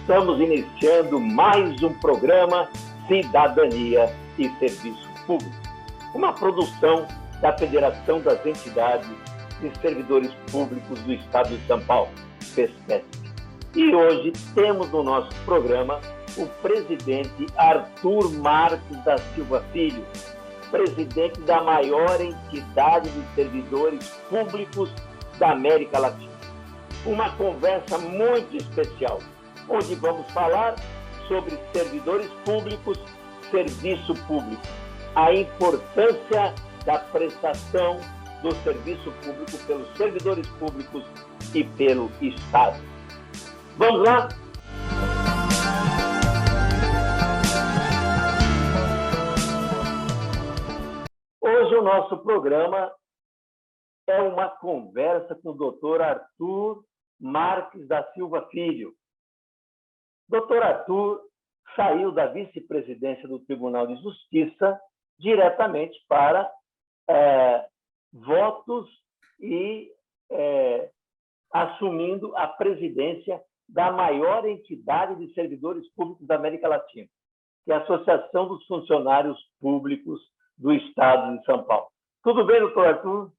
Estamos iniciando mais um programa Cidadania e Serviço Público, uma produção da Federação das Entidades de Servidores Públicos do Estado de São Paulo, FESPESP. E hoje temos no nosso programa o presidente Arthur Marques da Silva Filho, presidente da maior entidade de servidores públicos da América Latina. Uma conversa muito especial, onde vamos falar sobre servidores públicos, serviço público, a importância da prestação do serviço público pelos servidores públicos e pelo Estado. Vamos lá? Hoje o nosso programa é uma conversa com o doutor Arthur Marques da Silva Filho. Doutor Arthur saiu da vice-presidência do Tribunal de Justiça diretamente para votos e assumindo a presidência da maior entidade de servidores públicos da América Latina, que é a Associação dos Funcionários Públicos do Estado de São Paulo. Tudo bem, doutor Arthur?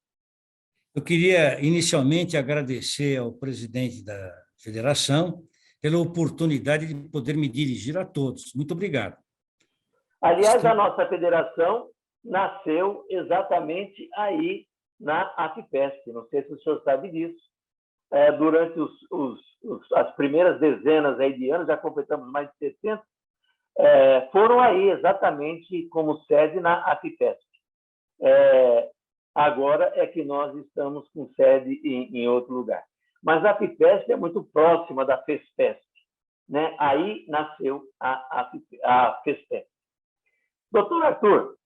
Eu queria inicialmente agradecer ao presidente da federação pela oportunidade de poder me dirigir a todos. Muito obrigado. Aliás, a nossa federação nasceu exatamente aí na AFPESP. Não sei se o senhor sabe disso. Durante as primeiras dezenas aí de anos, já completamos mais de 60, foram aí exatamente como sede na AFPESP. Agora é que nós estamos com sede em outro lugar. Mas a AFPESP é muito próxima da FESPESP, né? Aí nasceu a FESPESP. Doutor Arthur,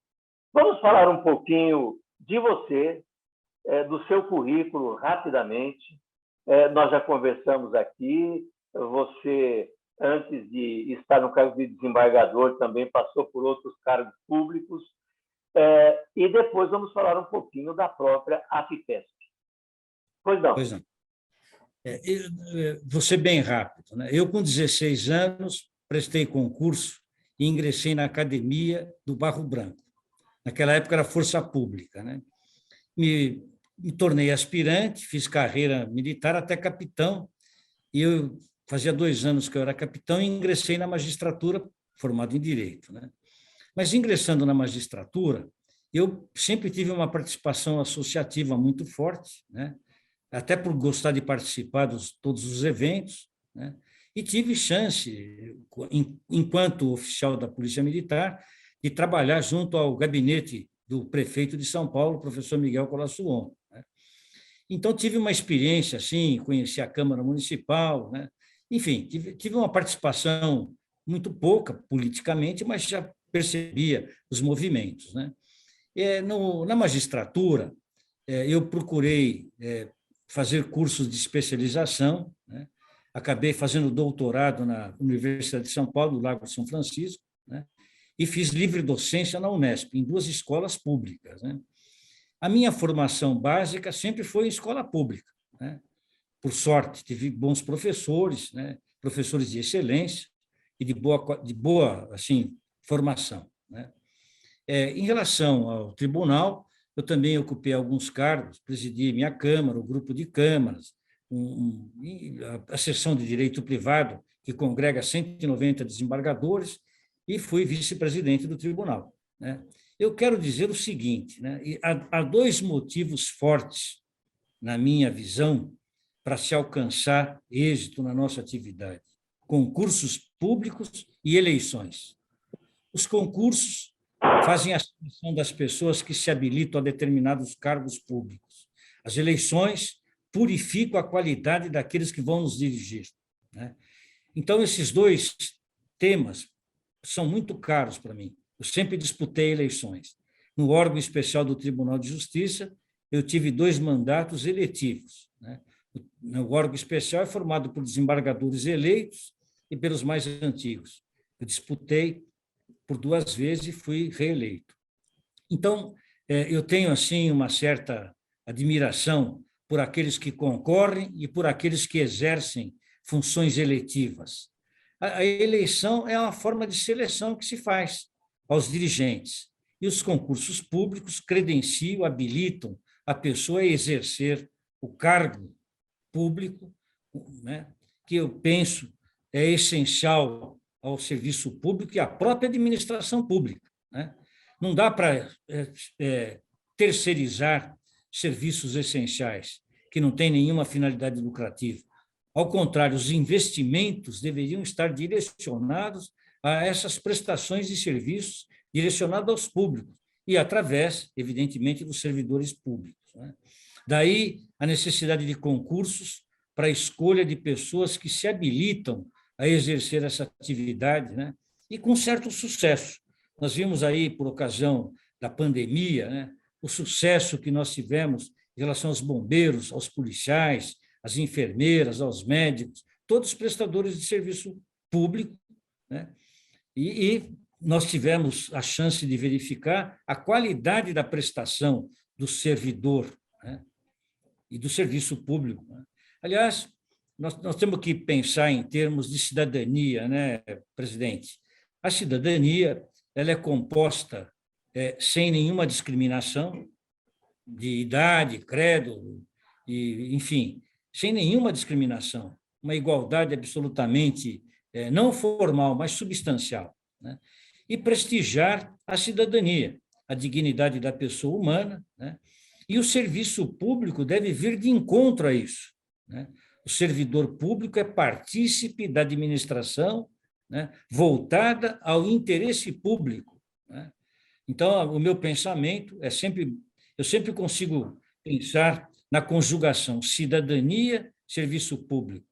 vamos falar um pouquinho de você, do seu currículo, rapidamente. Nós já conversamos aqui, você, antes de estar no cargo de desembargador, também passou por outros cargos públicos, e depois vamos falar um pouquinho da própria AFPESP. Pois não. Pois não. Vou ser bem rápido, né? Eu, com 16 anos, prestei concurso e ingressei na Academia do Barro Branco. Naquela época era Força Pública, né? Me tornei aspirante, fiz carreira militar até capitão, e eu fazia 2 anos que eu era capitão e ingressei na magistratura, formado em Direito, né? Mas, ingressando na magistratura, eu sempre tive uma participação associativa muito forte, né? Até por gostar de participar de todos os eventos, né? E tive chance, enquanto oficial da Polícia Militar, de trabalhar junto ao gabinete do prefeito de São Paulo, professor Miguel Colassuon, né? Então, tive uma experiência assim, conheci a Câmara Municipal, né? Enfim, tive uma participação muito pouca politicamente, mas já percebia os movimentos, né? Na magistratura, eu procurei fazer cursos de especialização, né? Acabei fazendo doutorado na Universidade de São Paulo, do Largo de São Francisco, né? E fiz livre docência na Unesp, em 2 escolas públicas, né? A minha formação básica sempre foi em escola pública, né? Por sorte, tive bons professores, né? Professores de excelência e de boa assim, formação, né? Em relação ao tribunal, eu também ocupei alguns cargos, presidi minha Câmara, o grupo de câmaras, a seção de direito privado, que congrega 190 desembargadores, e fui vice-presidente do tribunal, né? Eu quero dizer o seguinte, né? Há 2 motivos fortes, na minha visão, para se alcançar êxito na nossa atividade: concursos públicos e eleições. Os concursos fazem a seleção das pessoas que se habilitam a determinados cargos públicos. As eleições purificam a qualidade daqueles que vão nos dirigir, né? Então, esses 2 temas são muito caros para mim. Eu sempre disputei eleições. No órgão especial do Tribunal de Justiça, eu tive 2 mandatos eletivos, né? O órgão especial é formado por desembargadores eleitos e pelos mais antigos. Eu disputei por 2 vezes e fui reeleito. Então, eu tenho assim uma certa admiração por aqueles que concorrem e por aqueles que exercem funções eletivas. A eleição é uma forma de seleção que se faz aos dirigentes. E os concursos públicos credenciam, habilitam a pessoa a exercer o cargo público, né, que eu penso é essencial ao serviço público e à própria administração pública, né? Não dá para terceirizar serviços essenciais que não têm nenhuma finalidade lucrativa. Ao contrário, os investimentos deveriam estar direcionados a essas prestações de serviços direcionados aos públicos e através, evidentemente, dos servidores públicos, né? Daí a necessidade de concursos para a escolha de pessoas que se habilitam a exercer essa atividade, né? E com certo sucesso. Nós vimos aí, por ocasião da pandemia, né, o sucesso que nós tivemos em relação aos bombeiros, aos policiais, às enfermeiras, aos médicos, todos os prestadores de serviço público, né? E nós tivemos a chance de verificar a qualidade da prestação do servidor, né, e do serviço público, né? Aliás, nós temos que pensar em termos de cidadania, né, presidente? A cidadania ela é composta sem nenhuma discriminação de idade, credo, e, enfim, sem nenhuma discriminação, uma igualdade absolutamente não formal, mas substancial, né? E prestigiar a cidadania, a dignidade da pessoa humana, né? E o serviço público deve vir de encontro a isso, né? O servidor público é partícipe da administração, né, voltada ao interesse público, né? Então, o meu pensamento eu sempre consigo pensar na conjugação cidadania, serviço público.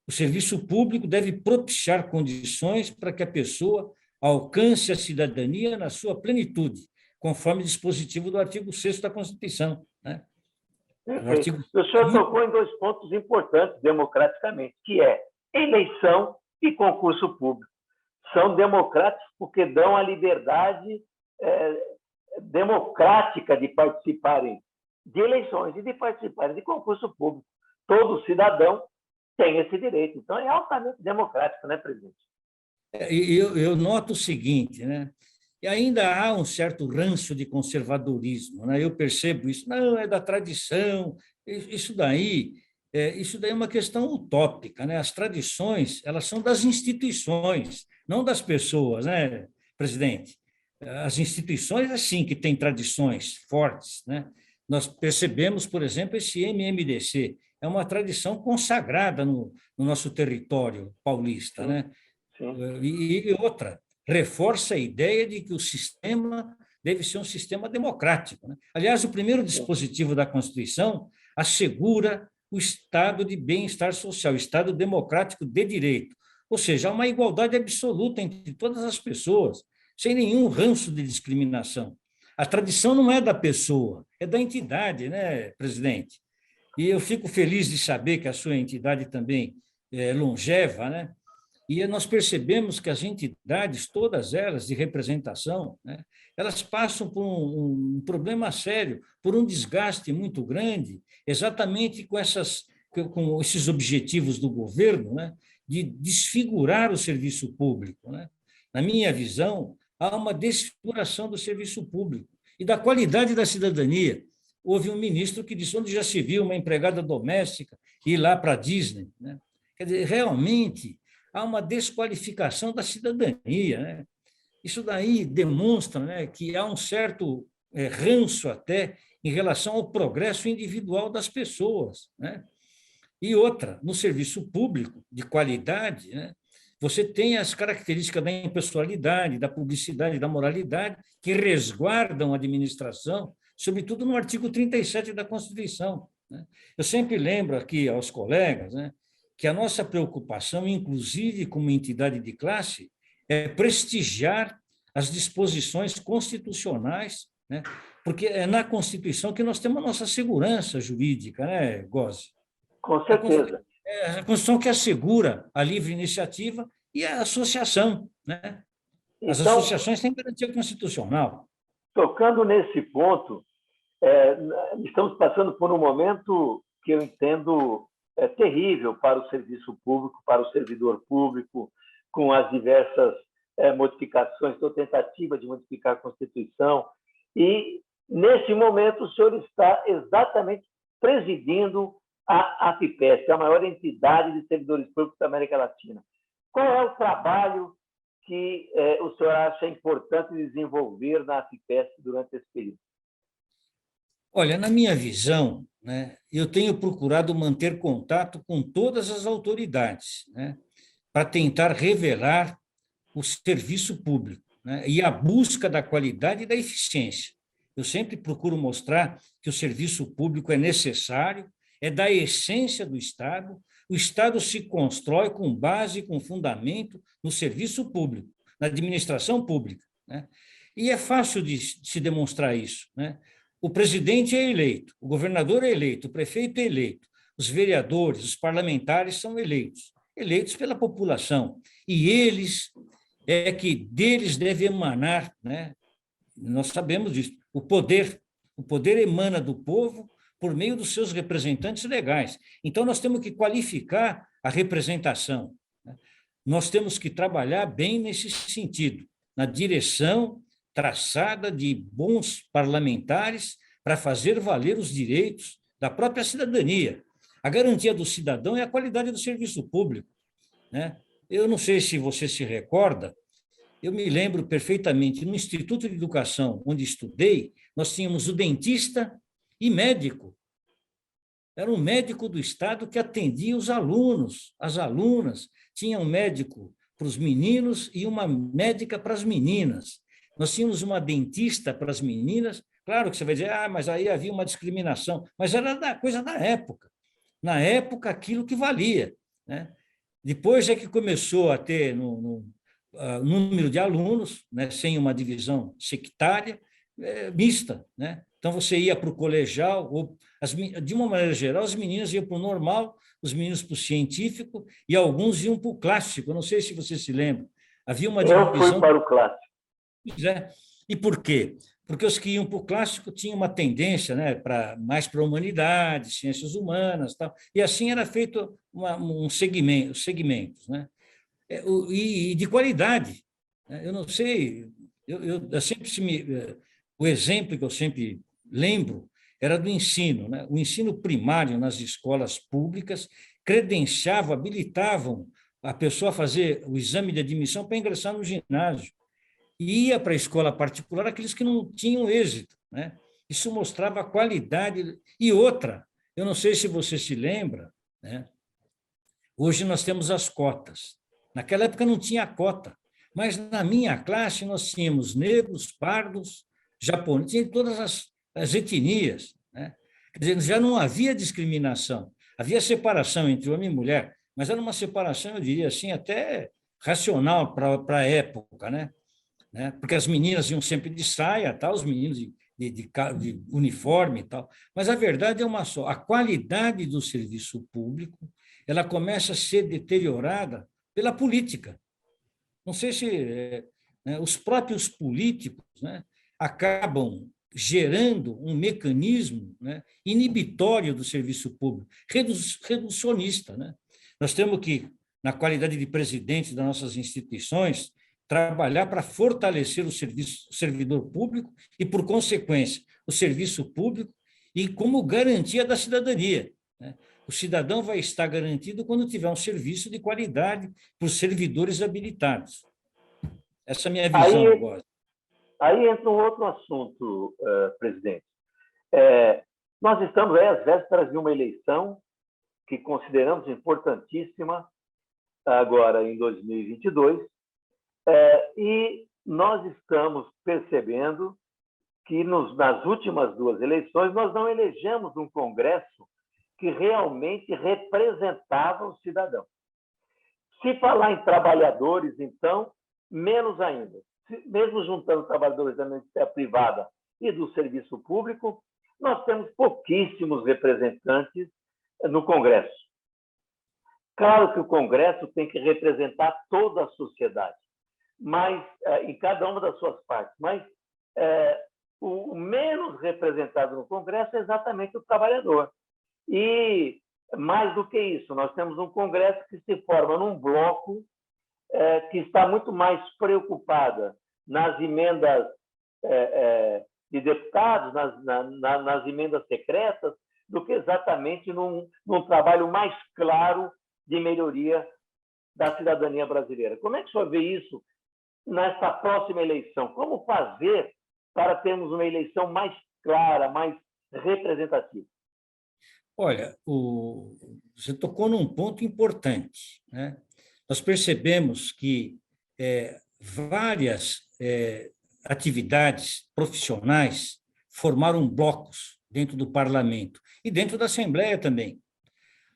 O serviço público deve propiciar condições para que a pessoa alcance a cidadania na sua plenitude, conforme o dispositivo do artigo 6º da Constituição, né? Perfeito. O senhor tocou em dois pontos importantes democraticamente, que é eleição e concurso público. São democráticos porque dão a liberdade democrática de participarem de eleições e de participarem de concurso público. Todo cidadão tem esse direito. Então, é altamente democrático, né, presidente? Eu noto o seguinte, né? E ainda há um certo ranço de conservadorismo, né? Eu percebo isso. Não, é da tradição. Isso daí é uma questão utópica, né? As tradições, elas são das instituições, não das pessoas, né, presidente? As instituições, assim, que têm tradições fortes, né? Nós percebemos, por exemplo, esse MMDC, é uma tradição consagrada no nosso território paulista, Sim, né? sim. E outra, reforça a ideia de que o sistema deve ser um sistema democrático, né? Aliás, o primeiro dispositivo da Constituição assegura o estado de bem-estar social, o estado democrático de direito, ou seja, há uma igualdade absoluta entre todas as pessoas, sem nenhum ranço de discriminação. A tradição não é da pessoa, é da entidade, né, presidente? E eu fico feliz de saber que a sua entidade também é longeva, né? E nós percebemos que as entidades, todas elas de representação, né, elas passam por um problema sério, por um desgaste muito grande, exatamente com esses objetivos do governo, né, de desfigurar o serviço público, né? Na minha visão, há uma desfiguração do serviço público e da qualidade da cidadania. Houve um ministro que disse onde já se viu uma empregada doméstica ir lá para a Disney, né? Quer dizer, realmente há uma desqualificação da cidadania, né? Isso daí demonstra, né, que há um certo ranço até em relação ao progresso individual das pessoas, né? E outra, no serviço público de qualidade, né, você tem as características da impessoalidade, da publicidade, da moralidade, que resguardam a administração, sobretudo no artigo 37 da Constituição, né? Eu sempre lembro aqui aos colegas, né, que a nossa preocupação, inclusive como entidade de classe, é prestigiar as disposições constitucionais, né? Porque é na Constituição que nós temos a nossa segurança jurídica, né, Gozzi? Com certeza. A Constituição que assegura a livre iniciativa e a associação, né? As Então, associações têm garantia constitucional. tocando nesse ponto, estamos passando por um momento que eu entendo terrível para o serviço público, para o servidor público, com as diversas modificações, ou tentativa de modificar a Constituição. E, neste momento, o senhor está exatamente presidindo a AFIPESP, a maior entidade de servidores públicos da América Latina. Qual é o trabalho que o senhor acha importante desenvolver na AFIPESP durante esse período? Olha, na minha visão, né, eu tenho procurado manter contato com todas as autoridades, né, para tentar revelar o serviço público, né, e a busca da qualidade e da eficiência. Eu sempre procuro mostrar que o serviço público é necessário, é da essência do Estado. O Estado se constrói com base, com fundamento no serviço público, na administração pública, né? E é fácil de se demonstrar isso, né? O presidente é eleito, o governador é eleito, o prefeito é eleito, os vereadores, os parlamentares são eleitos pela população, e deles deve emanar, né? Nós sabemos disso, o poder emana do povo por meio dos seus representantes legais. Então, nós temos que qualificar a representação, né? Nós temos que trabalhar bem nesse sentido, na direção traçada de bons parlamentares para fazer valer os direitos da própria cidadania. A garantia do cidadão é a qualidade do serviço público, né? Eu não sei se você se recorda, eu me lembro perfeitamente, no Instituto de Educação, onde estudei, nós tínhamos o dentista e médico. Era um médico do Estado que atendia os alunos, as alunas. Tinha um médico para os meninos e uma médica para as meninas. Nós tínhamos uma dentista para as meninas. Claro que você vai dizer, mas aí havia uma discriminação. Mas era coisa da época. Na época, aquilo que valia, né? Depois é que começou a ter número de alunos, né, sem uma divisão sectária, mista, né? Então, você ia para o colegial, ou de uma maneira geral, as meninas iam para o normal, os meninos para o científico, e alguns iam para o clássico. Eu não sei se você se lembra. Havia uma divisão... Eu fui para o clássico. E por quê? Porque os que iam para o clássico tinham uma tendência, né, mais para a humanidade, ciências humanas, tal, e assim era feito segmentos, né? E de qualidade. Eu não sei, eu sempre o exemplo que eu sempre lembro era do ensino, né? O ensino primário nas escolas públicas credenciava, habilitavam a pessoa a fazer o exame de admissão para ingressar no ginásio. E ia para a escola particular aqueles que não tinham êxito, né? Isso mostrava a qualidade. E outra, eu não sei se você se lembra, né? Hoje nós temos as cotas. Naquela época não tinha cota, mas na minha classe nós tínhamos negros, pardos, japoneses, tinha todas as etnias, né? Quer dizer, já não havia discriminação, havia separação entre homem e mulher, mas era uma separação, eu diria assim, até racional para a época, né? Porque as meninas iam sempre de saia, tal, os meninos de uniforme e tal, mas a verdade é uma só: a qualidade do serviço público ela começa a ser deteriorada pela política. Não sei se os próprios políticos, né, acabam gerando um mecanismo, né, inibitório do serviço público, reducionista, né? Nós temos que, na qualidade de presidente das nossas instituições, trabalhar para fortalecer o servidor público e, por consequência, o serviço público e como garantia da cidadania, né? O cidadão vai estar garantido quando tiver um serviço de qualidade por servidores habilitados. Essa é a minha visão agora. Aí entra um outro assunto, presidente. Nós estamos aí às vésperas de uma eleição que consideramos importantíssima agora em 2022, e nós estamos percebendo que nas últimas duas eleições nós não elegemos um Congresso que realmente representava o cidadão. Se falar em trabalhadores, então, menos ainda. Mesmo juntando trabalhadores da iniciativa privada e do serviço público, nós temos pouquíssimos representantes no Congresso. Claro que o Congresso tem que representar toda a sociedade, mas em cada uma das suas partes, mas o menos representado no Congresso é exatamente o trabalhador. E, mais do que isso, nós temos um Congresso que se forma num bloco que está muito mais preocupada nas emendas de deputados, nas emendas secretas, do que exatamente num trabalho mais claro de melhoria da cidadania brasileira. Como é que o senhor vê isso nessa próxima eleição? Como fazer para termos uma eleição mais clara, mais representativa? Olha, você tocou num ponto importante, né? Nós percebemos que várias atividades profissionais formaram blocos dentro do parlamento e dentro da Assembleia também.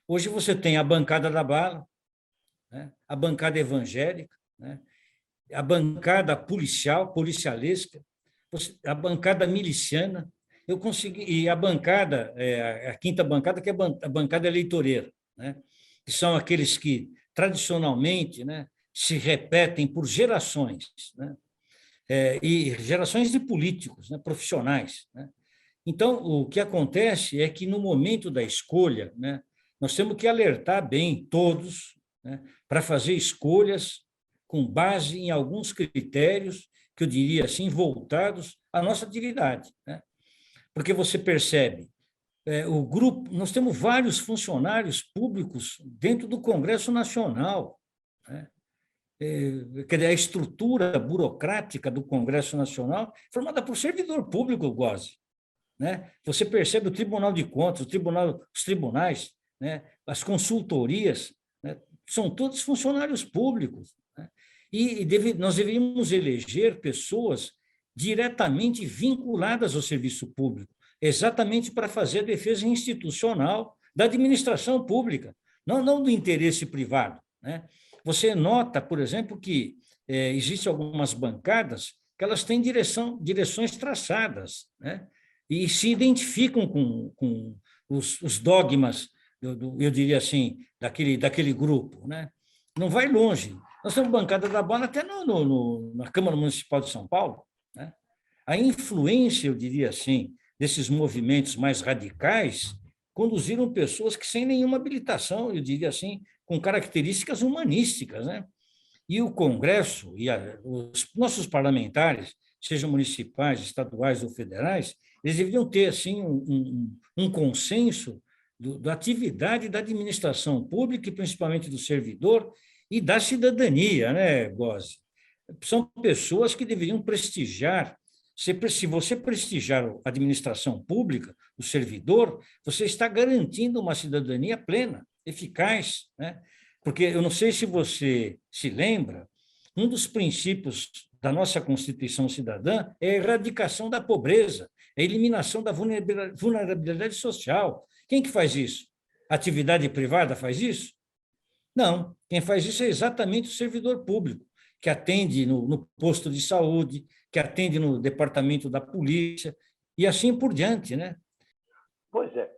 Hoje você tem a bancada da bala, né? A bancada evangélica, né? A bancada policialesca, a bancada miliciana, e a bancada, a quinta bancada, que é a bancada eleitoreira, né? Que são aqueles que, tradicionalmente, né, se repetem por gerações, né? E gerações de políticos, né, profissionais, né? Então, o que acontece é que, no momento da escolha, né, nós temos que alertar bem todos, né, para fazer escolhas com base em alguns critérios, que eu diria assim, voltados à nossa atividade, né? Porque você percebe, o grupo, nós temos vários funcionários públicos dentro do Congresso Nacional, né? Quer dizer, a estrutura burocrática do Congresso Nacional formada por servidor público quase, né? Você percebe o Tribunal de Contas, os tribunais, né? As consultorias, né? São todos funcionários públicos, né? E nós deveríamos eleger pessoas diretamente vinculadas ao serviço público, exatamente para fazer a defesa institucional da administração pública, não do interesse privado, né? Você nota, por exemplo, que existem algumas bancadas que elas têm direções traçadas, né? E se identificam com os dogmas, eu diria assim, daquele grupo, né? Não vai longe. Nós temos bancada da bola até na Câmara Municipal de São Paulo, né? A influência, eu diria assim, desses movimentos mais radicais conduziram pessoas que, sem nenhuma habilitação, eu diria assim, com características humanísticas, né? E o Congresso e os nossos parlamentares, sejam municipais, estaduais ou federais, eles deveriam ter assim um consenso da atividade da administração pública, e principalmente do servidor, e da cidadania, né, Gozzi? São pessoas que deveriam prestigiar. Se você prestigiar a administração pública, o servidor, você está garantindo uma cidadania plena, eficaz, né? Porque eu não sei se você se lembra, um dos princípios da nossa Constituição Cidadã é a erradicação da pobreza, a eliminação da vulnerabilidade social. Quem que faz isso? A atividade privada faz isso? Não. Quem faz isso é exatamente o servidor público, que atende no posto de saúde, que atende no departamento da polícia, e assim por diante, né? Pois é.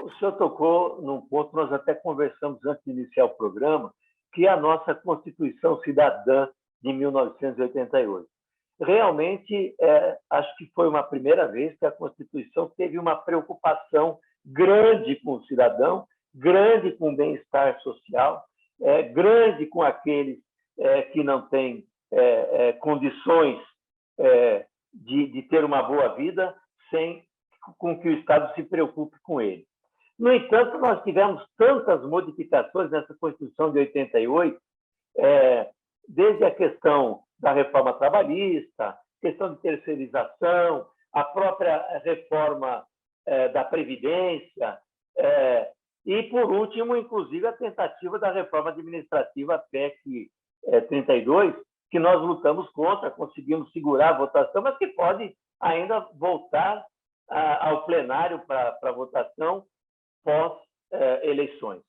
O senhor tocou num ponto, nós até conversamos antes de iniciar o programa, que é a nossa Constituição Cidadã de 1988. Realmente, acho que foi uma primeira vez que a Constituição teve uma preocupação grande com o cidadão, grande com o bem-estar social, grande com aqueles que não têm condições de ter uma boa vida, sem com que o Estado se preocupe com ele. No entanto, nós tivemos tantas modificações nessa Constituição de 88, desde a questão da reforma trabalhista, questão de terceirização, a própria reforma da Previdência, e, por último, inclusive, a tentativa da reforma administrativa PEC 32, que nós lutamos contra, conseguimos segurar a votação, mas que pode ainda voltar ao plenário para votação pós-eleições.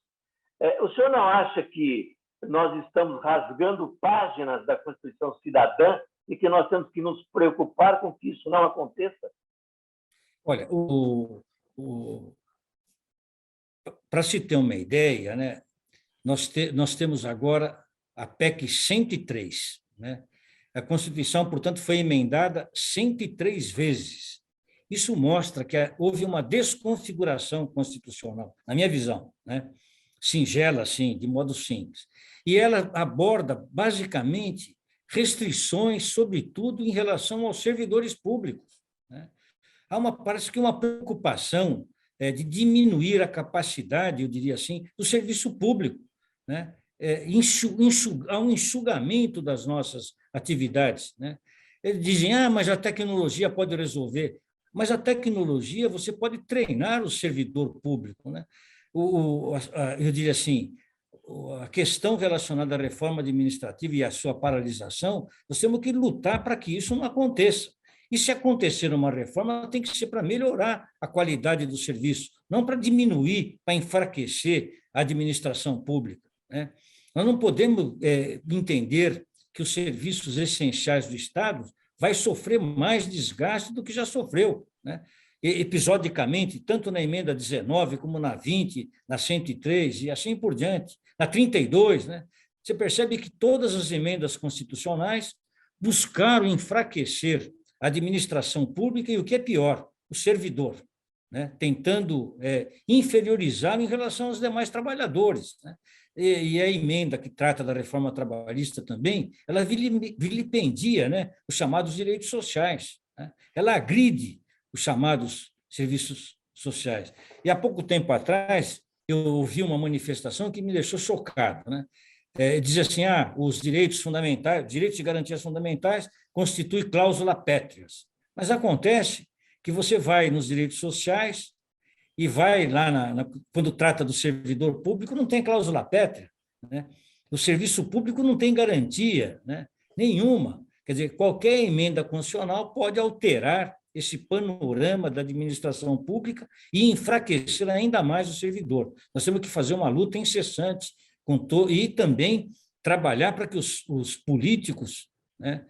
O senhor não acha que nós estamos rasgando páginas da Constituição Cidadã e que nós temos que nos preocupar com que isso não aconteça? Olha, para se ter uma ideia, né, nós temos agora a PEC 103, né? A Constituição, portanto, foi emendada 103 vezes. Isso mostra que houve uma desconfiguração constitucional, na minha visão, né? singela, assim, de modo simples. E ela aborda, basicamente, restrições, sobretudo, em relação aos servidores públicos, né? Parece que uma preocupação de diminuir a capacidade, eu diria assim, do serviço público, né? Há um enxugamento das nossas atividades, né? Eles dizem, mas a tecnologia pode resolver. Mas a tecnologia, você pode treinar o servidor público, né? Eu diria assim, a questão relacionada à reforma administrativa e à sua paralisação, nós temos que lutar para que isso não aconteça. E se acontecer uma reforma, ela tem que ser para melhorar a qualidade do serviço, não para diminuir, para enfraquecer a administração pública, né? Nós não podemos entender que os serviços essenciais do Estado vai sofrer mais desgaste do que já sofreu, né? Episodicamente, tanto na emenda 19, como na 20, na 103 e assim por diante, na 32, né? Você percebe que todas as emendas constitucionais buscaram enfraquecer a administração pública e, o que é pior, o servidor, né? Tentando inferiorizá-lo em relação aos demais trabalhadores, né? E a emenda que trata da reforma trabalhista também, ela vilipendia, né, os chamados direitos sociais, né? Ela agride os chamados serviços sociais. E há pouco tempo atrás, eu ouvi uma manifestação que me deixou chocado, né? Diz assim, os direitos fundamentais, direitos e garantias fundamentais constituem cláusula pétreas. Mas acontece que você vai nos direitos sociais e vai lá, quando trata do servidor público, não tem cláusula pétrea, né? O serviço público não tem garantia, né, nenhuma. Quer dizer, qualquer emenda constitucional pode alterar esse panorama da administração pública e enfraquecer ainda mais o servidor. Nós temos que fazer uma luta incessante e também trabalhar para que os políticos, né,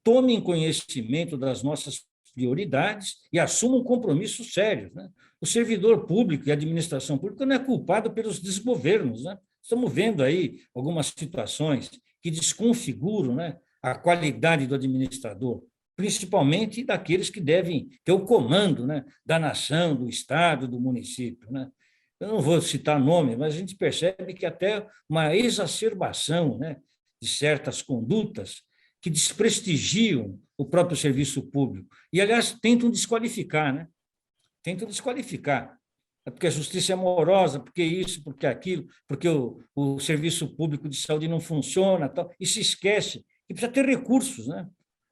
tomem conhecimento das nossas prioridades e assumam compromissos sérios, né? O servidor público e a administração pública não é culpado pelos desgovernos, né? Estamos vendo aí algumas situações que desconfiguram, né, a qualidade do administrador, principalmente daqueles que devem ter o comando, né, da nação, do Estado, do município, né? Eu não vou citar nome, mas a gente percebe que até uma exacerbação, né, de certas condutas que desprestigiam o próprio serviço público. E, aliás, tentam desqualificar, né? Tentam desqualificar. É porque a justiça é morosa, porque isso, porque aquilo, porque o serviço público de saúde não funciona, tal, e se esquece que precisa ter recursos, né?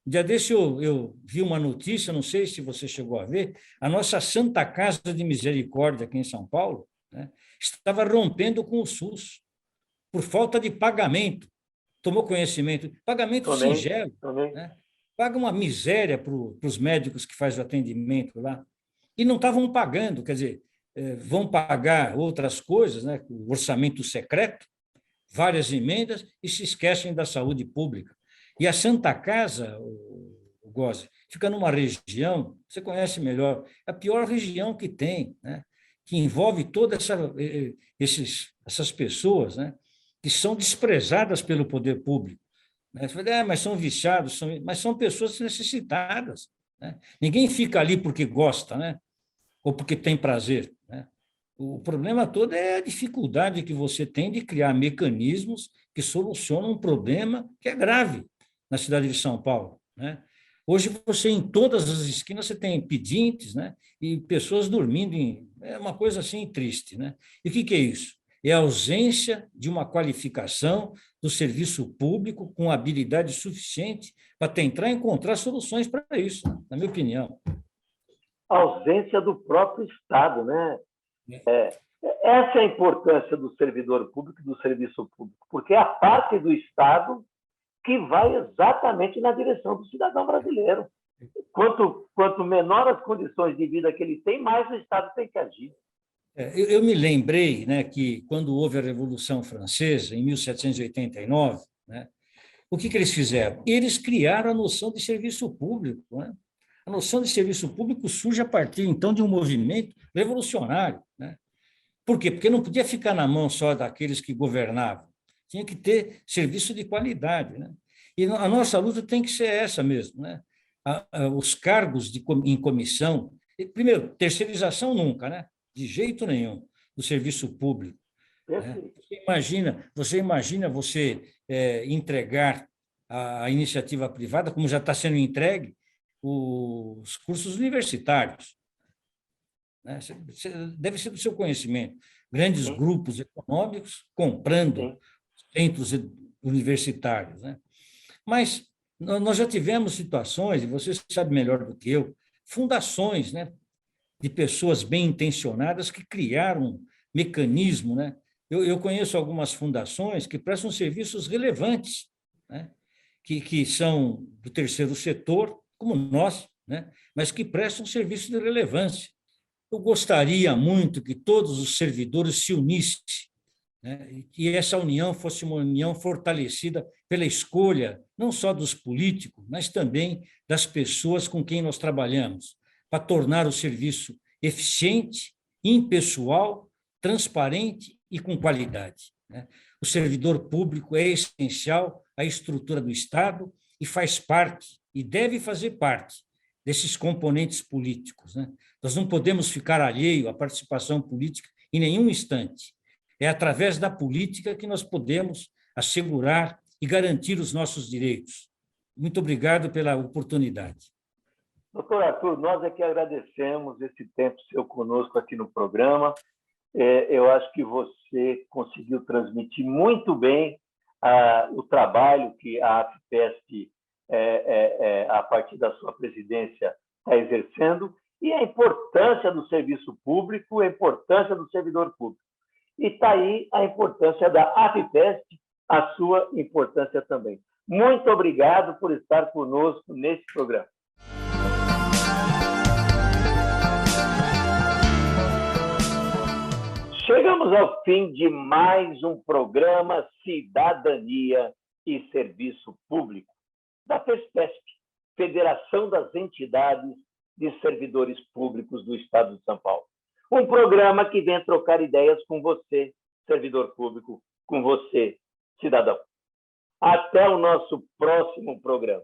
Um dia desse eu vi uma notícia, não sei se você chegou a ver, a nossa Santa Casa de Misericórdia aqui em São Paulo, né, estava rompendo com o SUS por falta de pagamento. Tomou conhecimento? Pagamento singelo, né? Paga uma miséria para os médicos que fazem o atendimento lá. E não estavam pagando, quer dizer, vão pagar outras coisas, né? O orçamento secreto, várias emendas, e se esquecem da saúde pública. E a Santa Casa, o Gozzi, fica numa região, você conhece melhor, é a pior região que tem, né? Que envolve todas essas pessoas, né, que são desprezadas pelo poder público, né? Você fala, mas são viciados, mas são pessoas necessitadas, né? Ninguém fica ali porque gosta, né, ou porque tem prazer, né? O problema todo é a dificuldade que você tem de criar mecanismos que solucionam um problema que é grave na cidade de São Paulo, né? Hoje, em todas as esquinas, você tem pedintes, né, e pessoas dormindo. É uma coisa assim triste, né? E o que é isso? É a ausência de uma qualificação do serviço público com habilidade suficiente para tentar encontrar soluções para isso, na minha opinião. A ausência do próprio Estado, né? Essa é a importância do servidor público e do serviço público, porque é a parte do Estado que vai exatamente na direção do cidadão brasileiro. Quanto menor as condições de vida que ele tem, mais o Estado tem que agir. Eu me lembrei, né, que quando houve a Revolução Francesa, em 1789, né, o que eles fizeram? Eles criaram a noção de serviço público, né? A noção de serviço público surge a partir, então, de um movimento revolucionário, né? Por quê? Porque não podia ficar na mão só daqueles que governavam. Tinha que ter serviço de qualidade, né? E a nossa luta tem que ser essa mesmo, né? Os cargos em comissão, primeiro, terceirização nunca, né? De jeito nenhum, do serviço público. Perfeito. Você imagina você entregar à iniciativa privada, como já está sendo entregue, os cursos universitários, né? Deve ser do seu conhecimento. Grandes Sim, grupos econômicos comprando sim, centros universitários, né? Mas nós já tivemos situações, e você sabe melhor do que eu, fundações, né, de pessoas bem intencionadas que criaram um mecanismo, né? Eu conheço algumas fundações que prestam serviços relevantes, né? Que são do terceiro setor, como nós, né? Mas que prestam serviços de relevância. Eu gostaria muito que todos os servidores se unissem, né? E que essa união fosse uma união fortalecida pela escolha, não só dos políticos, mas também das pessoas com quem nós trabalhamos, para tornar o serviço eficiente, impessoal, transparente e com qualidade, né? O servidor público é essencial à estrutura do Estado e faz parte, e deve fazer parte, desses componentes políticos, né? Nós não podemos ficar alheio à participação política em nenhum instante. É através da política que nós podemos assegurar e garantir os nossos direitos. Muito obrigado pela oportunidade. Doutor Arthur, nós é que agradecemos esse tempo seu conosco aqui no programa. Eu acho que você conseguiu transmitir muito bem o trabalho que a AFPESP, a partir da sua presidência, está exercendo, e a importância do serviço público, a importância do servidor público. E está aí a importância da AFPESP, a sua importância também. Muito obrigado por estar conosco nesse programa. Chegamos ao fim de mais um programa Cidadania e Serviço Público, da FESPESP, Federação das Entidades de Servidores Públicos do Estado de São Paulo. Um programa que vem trocar ideias com você, servidor público, com você, cidadão. Até o nosso próximo programa.